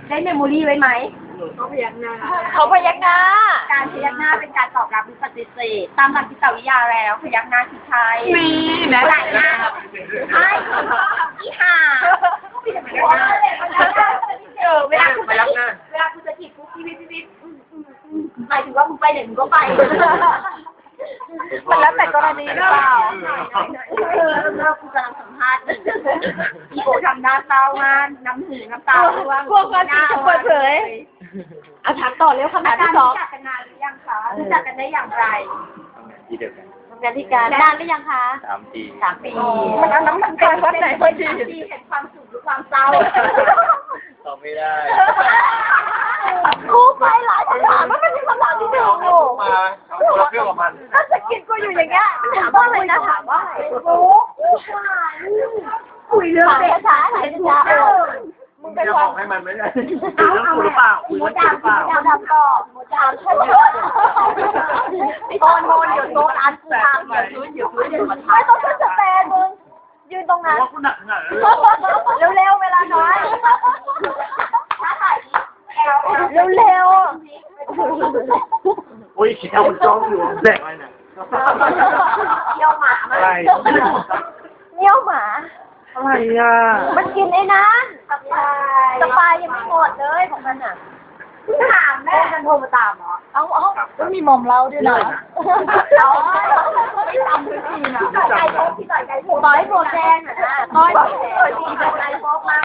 ได้เมมโมรี่ไว้ไหมเขาพยักหน้าการพยักหน้าเป็นการตอบรับหรือปฏิเสธตามหลักจิตวิทยาแล้วพยักหน้าคือใช่มีนะหลายหน้าใช่อีห่าเวลาคุณจะจีบปุ๊บพี่หมายถึงว่ามึงไปไหนมึงก็ไปมันแล้วแต่กรณีหรือเปล่าเราคุณกำลังสัมภาษณ์อีโกทำหน้าเศร้ามากน้ำหูน้ำตาร่วงพวกคนที่เปิดเผยเอาถามต่อเร็วคำถามที่สองรู้จักกันนานหรือยังคะรู้จักกันได้อย่างไรที่เดียวกัน ทำงานที่การนานหรือยังคะ3 ปี 3 ปีมันเอาน้ำหนักการวัดไหนพอดีเห็นความสุขหรือความเศร้าตอบไม่ได้ กูไปหลายคำถามมันเป็นคำถามที่หนึ่งโง่มาเอาตัวเครื่องกับมันถ้าสกินกูอยู่อย่างเงี้ยถามว่าอะไรนะถามว่ากูคุยเรื่องเด็กช้าไหนช้ามึงเป็นคนให้มันไม่ได้คุยเรื่องกูหรือเปล่าคุยเรื่องกูหรือเปล่าดำก็ดำฉันโอนอยู่โต๊ะร้านกูทำอยู่พื้นไม่ต้องขึ้นสแตนมึงยืนตรงนั้นว่ากูหนักหนาเร็วๆเวลาน้อยช้าไหนเร็วโอ้ยแค่มันจ้องอยู่แดกอะไรเนี่ยเยี่ยวหมาอะไรเยี่ยวหมาอะไรอ่ะมันกินไอ้นั้นสปายยังไม่หมดเลยของมันอ่ะถามแม่มันโทรมาตามเหรอเอาก็มีมอมเล่าด้วยนะเอาไม่จำด้วยทีนะต่อยไก่โป๊กต่อยโปรแกงอ่ะนะต่อยไก่โป๊กมา